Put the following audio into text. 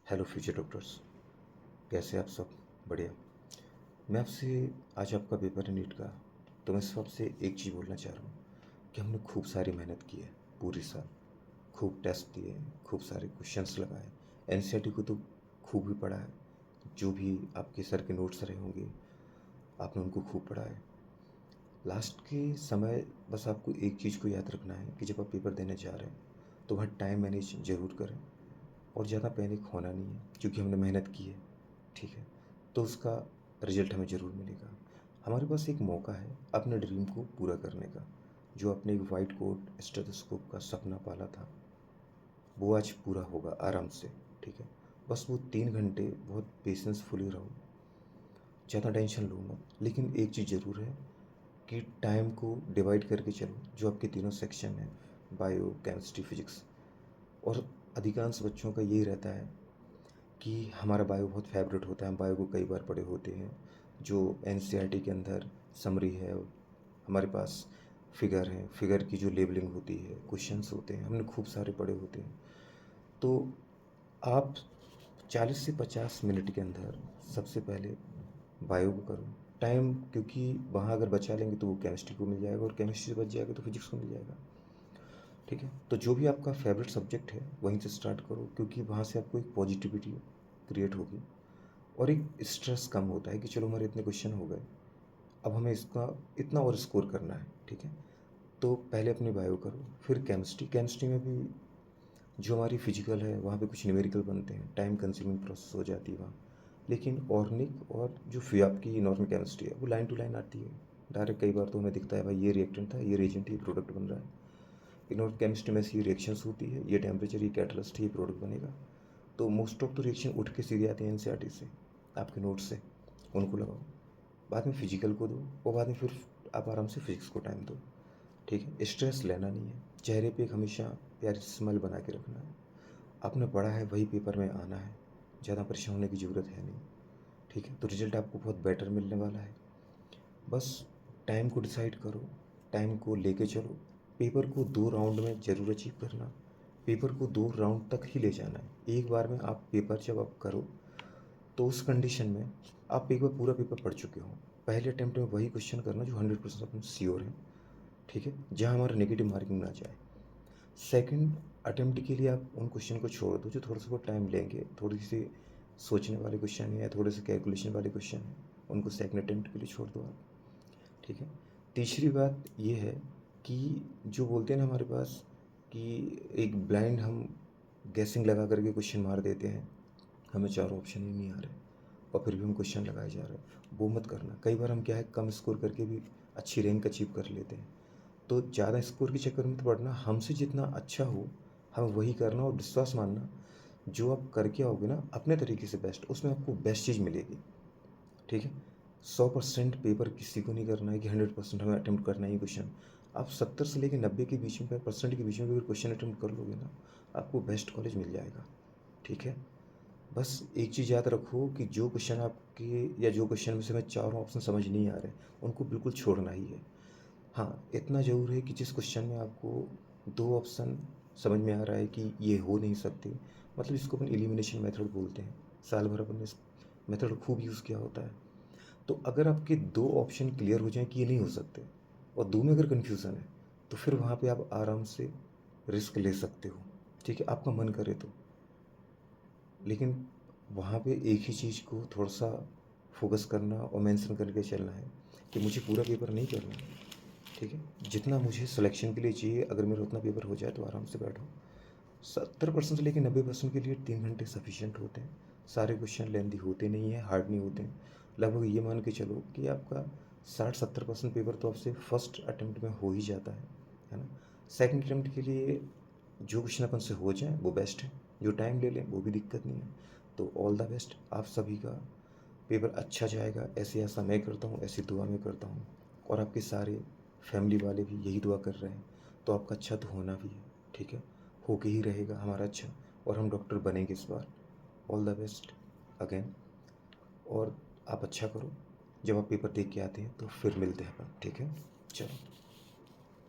Hello future doctors, कैसे आप सब? बढ़िया। मैं आपसे आज आपका पेपर है नीट का, तो मैं सिर्फ आपसे एक चीज़ बोलना चाह रहा हूँ कि हमने खूब सारी मेहनत की है पूरी साल। खूब टेस्ट दिए, खूब सारे क्वेश्चंस लगाए, एनसीईआरटी को तो खूब ही पढ़ा है। जो भी आपके सर के नोट्स रहे होंगे, आपने उनको खूब पढ़ा है। लास्ट के समय बस आपको एक चीज़ को याद रखना है कि जब आप पेपर देने जा रहे हैं तो वहाँ टाइम मैनेज ज़रूर करें और ज़्यादा पैनिक होना नहीं है, क्योंकि हमने मेहनत की है। ठीक है, तो उसका रिजल्ट हमें ज़रूर मिलेगा। हमारे पास एक मौका है अपने ड्रीम को पूरा करने का। जो आपने एक वाइट कोट स्टेथोस्कोप का सपना पाला था, वो आज पूरा होगा आराम से। ठीक है, बस वो 3 घंटे बहुत पेशेंसफुली रहो, ज़्यादा टेंशन लो मत। लेकिन एक चीज़ ज़रूर है कि टाइम को डिवाइड करके चलो। जो आपके तीनों सेक्शन हैं, बायो, केमिस्ट्री, फिजिक्स, और अधिकांश बच्चों का यही रहता है कि हमारा बायो बहुत फेवरेट होता है, हम बायो को कई बार पढ़े होते हैं। जो एनसीईआरटी के अंदर समरी है, हमारे पास फिगर है, फिगर की जो लेबलिंग होती है, क्वेश्चंस होते हैं, हमने खूब सारे पढ़े होते हैं। तो आप 40 से 50 मिनट के अंदर सबसे पहले बायो को करो टाइम, क्योंकि वहाँ अगर बचा लेंगे तो वो केमिस्ट्री को मिल जाएगा, और केमिस्ट्री से बच जाएगा तो फिजिक्स को मिल जाएगा। ठीक है, तो जो भी आपका फेवरेट सब्जेक्ट है वहीं से स्टार्ट करो, क्योंकि वहाँ से आपको एक पॉजिटिविटी क्रिएट होगी और एक स्ट्रेस कम होता है कि चलो हमारे इतने क्वेश्चन हो गए, अब हमें इसका इतना और स्कोर करना है। ठीक है, तो पहले अपनी बायो करो, फिर केमिस्ट्री। केमिस्ट्री में भी जो हमारी फिजिकल है वहाँ पे कुछ न्यूमेरिकल बनते हैं, टाइम कंज्यूमिंग प्रोसेस हो जाती है वहाँ। लेकिन ऑर्गेनिक और जो फिर आपकी नॉर्मल केमिस्ट्री है वो लाइन टू लाइन आती है डायरेक्ट। कई बार तो हमें दिखता है भाई ये रिएक्टेंट था, ये रिएजेंट, ये प्रोडक्ट बन रहा है। इनऑर्गेनिक केमिस्ट्री में ऐसी रिएक्शंस होती है, ये टेम्परेचर, ये कैटलिस्ट, ये प्रोडक्ट बनेगा। तो मोस्ट ऑफ द रिएक्शन उठ के सीधे आते हैं एनसीईआरटी से, आपके नोट से, उनको लगाओ। बाद में फिजिकल को दो, और बाद में फिर आप आराम से फिजिक्स को टाइम दो। ठीक है, स्ट्रेस लेना नहीं है, चेहरे पे एक हमेशा प्यारी स्माइल बना के रखना है। आपने पढ़ा है वही पेपर में आना है, ज़्यादा परेशान होने की ज़रूरत है नहीं। ठीक है, तो रिजल्ट आपको बहुत बेटर मिलने वाला है। बस टाइम को डिसाइड करो, टाइम को लेके चलो। पेपर को 2 राउंड में ज़रूर अचीव करना, पेपर को 2 राउंड तक ही ले जाना है। एक बार में आप पेपर जब आप करो तो उस कंडीशन में आप एक बार पूरा पेपर पढ़ चुके हो। पहले अटैम्प्ट में वही क्वेश्चन करना जो 100% अपन श्योर हैं। ठीक है, जहाँ हमारा नेगेटिव मार्किंग ना जाए। सेकंड अटेम्प्ट के लिए आप उन क्वेश्चन को छोड़ दो जो थोड़ा सा बहुत टाइम लेंगे, थोड़ी सी सोचने वाले क्वेश्चन है या थोड़े से कैलकुलेशन वाले क्वेश्चन हैं, उनको सेकंड अटेम्प्ट के लिए छोड़ दो आप। ठीक है, तीसरी बात ये है कि जो बोलते हैं ना हमारे पास कि एक ब्लाइंड हम गैसिंग लगा करके क्वेश्चन मार देते हैं, हमें चारों ऑप्शन ही नहीं आ रहे और फिर भी हम क्वेश्चन लगाए जा रहे हैं, वो मत करना। कई बार हम क्या है, कम स्कोर करके भी अच्छी रैंक अचीव कर लेते हैं। तो ज़्यादा स्कोर के चक्कर में तो पड़ना, हमसे जितना अच्छा हो हमें वही करना, और विश्वास मानना जो आप करके आओगे ना अपने तरीके से बेस्ट, उसमें आपको बेस्ट चीज़ मिलेगी। ठीक है, 100% पेपर किसी को नहीं करना है कि 100% हमें अटेम्प्ट करना ही क्वेश्चन। आप 70 से लेकर 90 के बीच में, परसेंट के बीच में भी अगर क्वेश्चन अटेम्प्ट कर लोगे ना, आपको बेस्ट कॉलेज मिल जाएगा। ठीक है, बस एक चीज़ याद रखो कि जो क्वेश्चन आपके, या जो क्वेश्चन में से हमें चारों ऑप्शन समझ नहीं आ रहे, उनको बिल्कुल छोड़ना ही है। हाँ, इतना ज़रूर है कि जिस क्वेश्चन में आपको 2 ऑप्शन समझ में आ रहा है कि ये हो नहीं सकते, मतलब इसको अपन एलिमिनेशन मेथड बोलते हैं। साल भर अपन ने इस मेथड खूब यूज़ किया होता है। तो अगर आपके 2 ऑप्शन क्लियर हो जाएँ कि ये नहीं हो सकते, और 2 में अगर कन्फ्यूज़न है, तो फिर वहाँ पे आप आराम से रिस्क ले सकते हो। ठीक है, आपका मन करे तो। लेकिन वहाँ पे एक ही चीज़ को थोड़ा-सा फ़ोकस करना और मेंशन करके चलना है कि मुझे पूरा पेपर नहीं करना है। ठीक है, जितना मुझे सिलेक्शन के लिए चाहिए, अगर मेरा उतना पेपर हो जाए तो आराम से बैठो। 70% से लेके 90% के लिए 3 घंटे सफिशिएंट होते हैं। सारे क्वेश्चन लेंदी होते नहीं हैं, हार्ड नहीं होते हैं। लगभग ये मान के चलो कि आपका 60-70% पेपर तो आपसे फर्स्ट अटेम्प्ट में हो ही जाता है ना? सेकंड अटेम्प्ट के लिए जो क्वेश्चन अपन से हो जाए वो बेस्ट है, जो टाइम ले लें वो भी दिक्कत नहीं है। तो ऑल द बेस्ट, आप सभी का पेपर अच्छा जाएगा, ऐसी आशा मैं करता हूँ, ऐसी दुआ मैं करता हूँ, और आपके सारे फैमिली वाले भी यही दुआ कर रहे हैं। तो आपका अच्छा तो होना भी है। ठीक है, होके ही रहेगा हमारा अच्छा, और हम डॉक्टर बनेंगे इस बार। ऑल द बेस्ट अगेन, और आप अच्छा करो। जब आप पेपर देख के आते हैं तो फिर मिलते हैं अपन। ठीक है, चलो।